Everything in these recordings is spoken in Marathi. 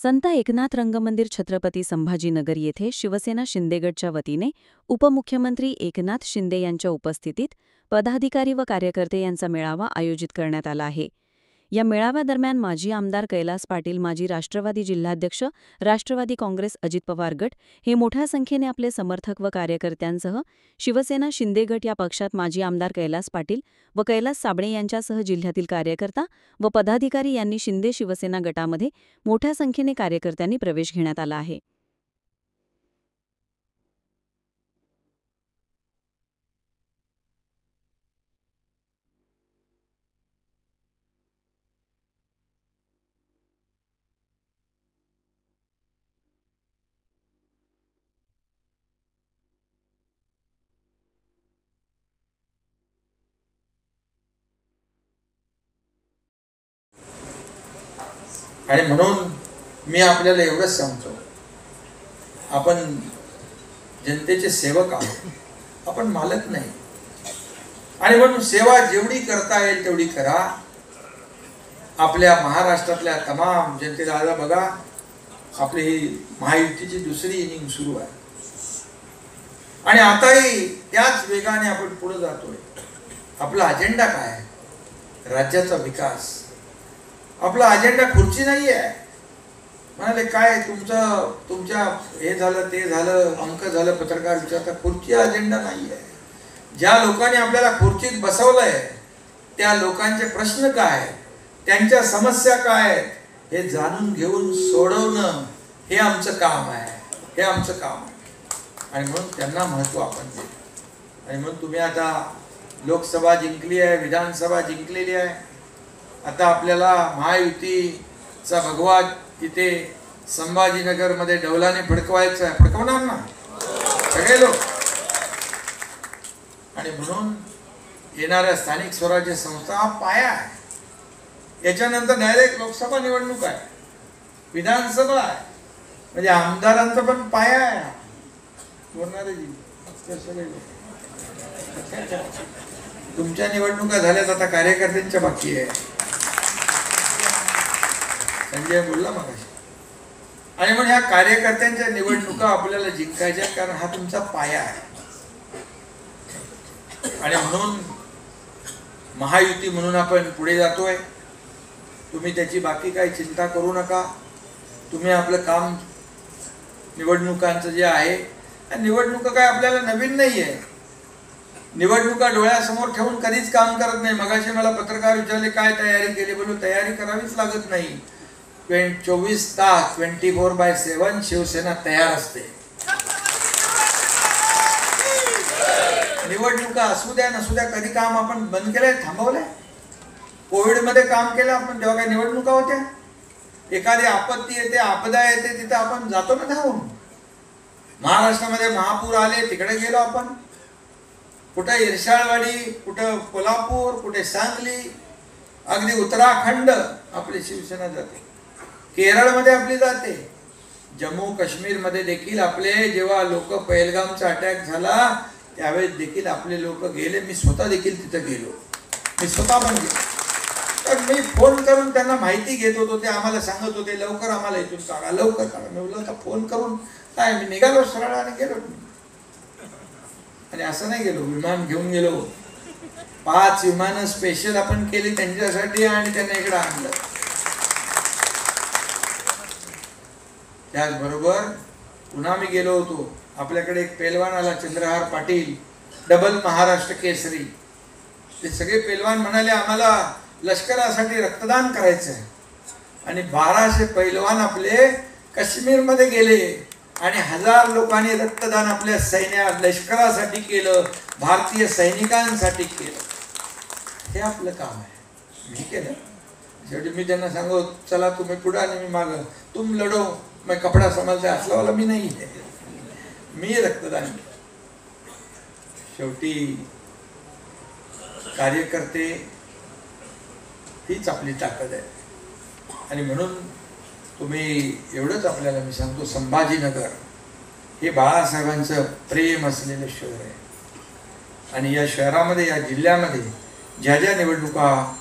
संत एकनाथ रंगमंदिर छत्रपती संभाजीनगर येथे शिवसेना शिंदेगडच्या वतीने उपमुख्यमंत्री एकनाथ शिंदे यांच्या उपस्थितीत पदाधिकारी व कार्यकर्ते यांचा मेळावा आयोजित करण्यात आला आहे. या मेळाव्यादरम्यान माजी आमदार कैलास पाटील, माजी राष्ट्रवादी जिल्हाध्यक्ष, राष्ट्रवादी काँग्रेस अजित पवार गट हे मोठ्या संख्येने आपले समर्थक व कार्यकर्त्यांसह शिवसेना शिंदे गट या पक्षात माजी आमदार कैलास पाटील व कैलास साबळे यांच्यासह जिल्ह्यातील कार्यकर्ता व पदाधिकारी यांनी शिंदे शिवसेना गटामध्ये मोठ्या संख्येने कार्यकर्त्यांनी प्रवेश घेण्यात आला आहे. आणि म्हणून मी आपल्याला एवढंच सांगतो, आपण जनतेचे सेवक आहोत, आपण मालक नाही. आणि म्हणून सेवा जेवढी करता येईल तेवढी करा. आपल्या महाराष्ट्रातल्या तमाम जनतेला आज बघा, आपली ही महायुतीची दुसरी इनिंग सुरू आहे आणि आताही त्याच वेगाने आपण पुढे जातोय. आपला अजेंडा काय आहे? राज्याचा विकास. आपला अजेंडा खुर्ची नाही आहे. म्हणाले काय तुमच्या हे झालं ते झालं, अंक झालं, पत्रकार विचारता. खुर्ची अजेंडा नाही आहे. ज्या लोकांनी आपल्याला खुर्चीत बसवलंय त्या लोकांचे प्रश्न काय, त्यांच्या समस्या काय हे जाणून घेऊन सोडवणं हे आमचं काम आहे. हे आमचं काम आहे आणि म्हणून त्यांना महत्त्व आपण देऊ. आणि म्हणून तुम्ही आता लोकसभा जिंकली आहे, विधानसभा जिंकलेली आहे. आता आपल्याला महायुतीचा भगवा इथे संभाजीनगरमध्ये डौलाने फडकवायचा आहे. फडकवणार ना सगळे लोक. आणि म्हणून येणाऱ्या स्थानिक स्वराज्य संस्था हा पाया आहे. याच्यानंतर डायरेक्ट लोकसभा निवडणूक आहे, विधानसभा आहे. म्हणजे आमदारांचा पण पाया आहे. बोलणारे सगळे तुमच्या निवडणुका झाल्यात, आता कार्यकर्त्यांच्या बाकी आहे. संजय बोलला मगाशी. आणि म्हणून ह्या कार्यकर्त्यांच्या निवडणुका आपल्याला जिंकायच्या, कारण हा तुमचा पाया आहे. आणि म्हणून महायुती म्हणून आपण पुढे जातोय. तुम्ही त्याची बाकी काही चिंता करू नका. तुम्ही आपलं काम निवडणुकांचं जे आहे, निवडणुका काय आपल्याला नवीन नाही आहे. निवडणुका डोळ्यासमोर ठेवून कधीच काम करत नाही. मगाशी मला पत्रकार विचारले काय तयारी केली, बोलू तयारी करावीच लागत नाही. 24 तास 24/7 शिवसेना तयार असते. निवडणुका असू द्या नसू द्या, कधी काम आपण बंद केलंय, थांबवलंय? कोविड मध्ये काम केलं आपण, तेव्हा काही निवडणुका होत्या? एखादी आपत्ती येते, आपदा येते, तिथे आपण जातो ना धावून. महाराष्ट्रामध्ये महापूर आले, तिकडे गेलो आपण. कुठे इरशाळवाडी, कुठं कोल्हापूर, कुठे सांगली, अगदी उत्तराखंड आपली शिवसेना जाते. केरळमध्ये आपली जाते. जम्मू काश्मीर मध्ये देखील आपले, जेव्हा लोक पहलगामचा अटॅक झाला त्यावेळेस देखील आपले लोक गेले. मी स्वतः देखील तिथे गेलो. मी स्वतः पण गेलो. तर मी फोन करून त्यांना माहिती घेत होतो. ते आम्हाला सांगत होते लवकर आम्हाला इथून काढा, लवकर काढा. मी बोललो आता फोन करून काय, मी निघालो सरळ आणि गेलो. आणि असं नाही गेलो, विमान घेऊन गेलो. 5 विमानं स्पेशल आपण केली त्यांच्यासाठी आणि त्यांना इकडे आणलं. त्याचबरोबर पुन्हा मी गेलो होतो. आपल्याकडे एक पेलवान आला, चंद्रहार पाटील, डबल महाराष्ट्र केसरी. ते सगळे पेलवान म्हणाले आम्हाला लष्करासाठी रक्तदान करायचं आहे. आणि 1200 पैलवान आपले काश्मीरमध्ये गेले आणि 1000 लोकांनी रक्तदान आपल्या लष्करासाठी केलं, भारतीय सैनिकांसाठी केलं. हे आपलं काम आहे. मी केलं. शेवटी मी त्यांना सांगू, चला तुम्ही पुढे आणि मी मागं, तुम लढो मैं कपडा समजते असलावाला मी नाही आहे. मी रक्तदान केलं. शेवटी कार्यकर्ते हीच आपली ताकद आहे. आणि म्हणून तुम्ही एवढंच आपल्याला मी सांगतो, संभाजीनगर हे बाळासाहेबांचं प्रेम असलेलं शहर आहे. आणि या शहरामध्ये, या जिल्ह्यामध्ये ज्या ज्या निवडणुका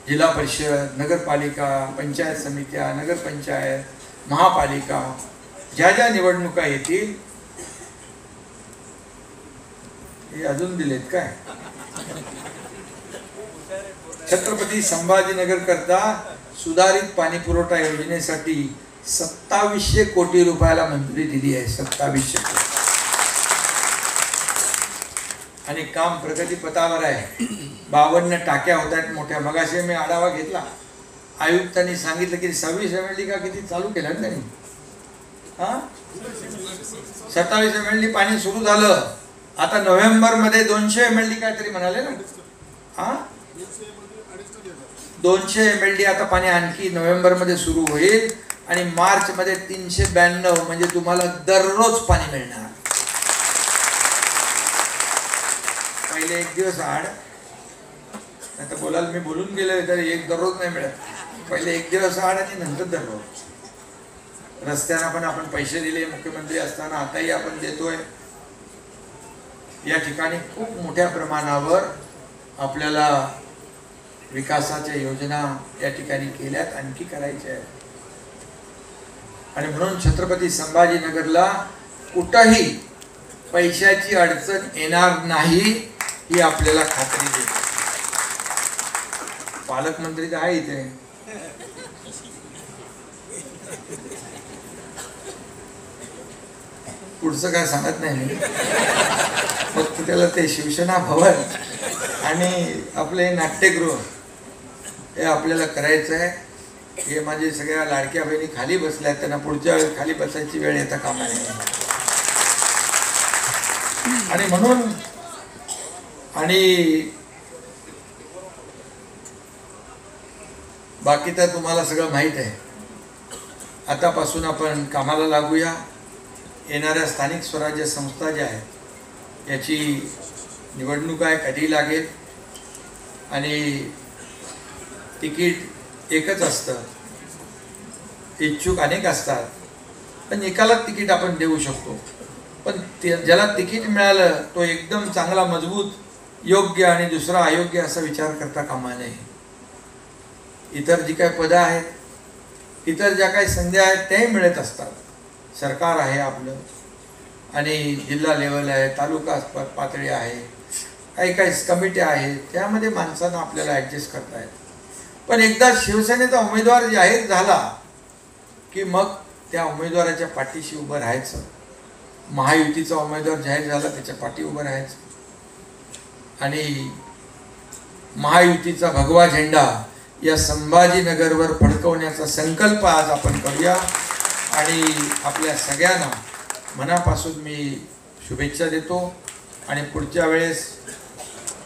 जिल्हा परिषद, नगरपालिका, पंचायत समित्या, नगरपंचायत, महापालिका ज्या ज्या निवडणुका येतील, हे अजून दिलेत काय? छत्रपती संभाजीनगर करता सुधारित पाणी पुरवठा योजनेसाठी 2700 कोटी रुपयाला मंजुरी दिली आहे. 2700 कोटी. आणि काम प्रगतीपथावर आहे. 52 टाक्या होत आहेत मोठ्या. मगाशी मी आढावा घेतला, आयुक्तांनी सांगितलं की 26 MLD का किती चालू केलं ना त्यांनी. 27 MLD पाणी सुरू झालं. आता नोव्हेंबर मध्ये 200 MLD काहीतरी म्हणाले ना. 200 MLD आता पाणी आणखी नोव्हेंबर मध्ये सुरू होईल आणि मार्च मध्ये 392, म्हणजे तुम्हाला दररोज पाणी मिळणार. पहिले एक दिवस आड, आता बोलाल मी बोलून गेलो तर एक दररोज नाही मिळत. पहिले एक दिवस आड आणि नंतर दररोज. रस्त्यांना पण आपण पैसे दिले मुख्यमंत्री असताना, आताही आपण देतोय. या ठिकाणी खूप मोठ्या प्रमाणावर आपल्याला विकासाच्या योजना या ठिकाणी केल्यात, आणखी करायच्या आहेत. आणि म्हणून छत्रपती संभाजीनगरला कुठंही पैशाची अडचण येणार नाही ही आपल्याला खात्री देते. पालकमंत्री तर आहे इथे. पुढचं काय सांगत नाही मी. फक्त त्याला ते शिवसेना भवन आणि आपले नाट्यगृह हे आपल्याला करायचं आहे. हे माझे सगळ्या लाडक्या बहिणी खाली बसल्यात, त्यांना पुढच्या वेळेस खाली बसायची वेळ येता कामा नये. आणि म्हणून आणि बाकी तर तुम्हाला सगळं माहीत आहे. आतापासून आपण कामाला लागूया. येणाऱ्या स्थानिक स्वराज्य संस्था ज्या आहेत याची निवडणूक आहे, कधी लागेल. आणि तिकीट एकच असतं. इच्छुक अनेक असतात, पण एकालाच तिकीट आपण देऊ शकतो. पण ज्याला तिकीट मिळालं तो एकदम चांगला, मजबूत, योग्य आणि दुसरा अयोग्य असा विचार करता कामा नये. इतर जी काही पदं आहेत, इतर ज्या काही संधी आहेत त्याही मिळत असतात. सरकार आहे आपलं, आणि जिल्हा लेवल आहे, तालुका पातळी आहे, काही काही कमिट्या आहेत, त्यामध्ये माणसांना आपल्याला ॲडजस्ट करता येतं. पण एकदा शिवसेनेचा उमेदवार जाहीर झाला की मग त्या उमेदवाराच्या पाठीशी उभं राहायचं. महायुतीचा उमेदवार जाहीर झाला, त्याच्या पाठी उभं राहायचं. आणि महायुतीचा भगवा झेंडा या संभाजीनगरवर फडकवण्याचा संकल्प आज आपण करूया. आणि आपल्या सगळ्यांना मनापासून मी शुभेच्छा देतो. आणि पुढच्या वेळेस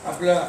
आपलं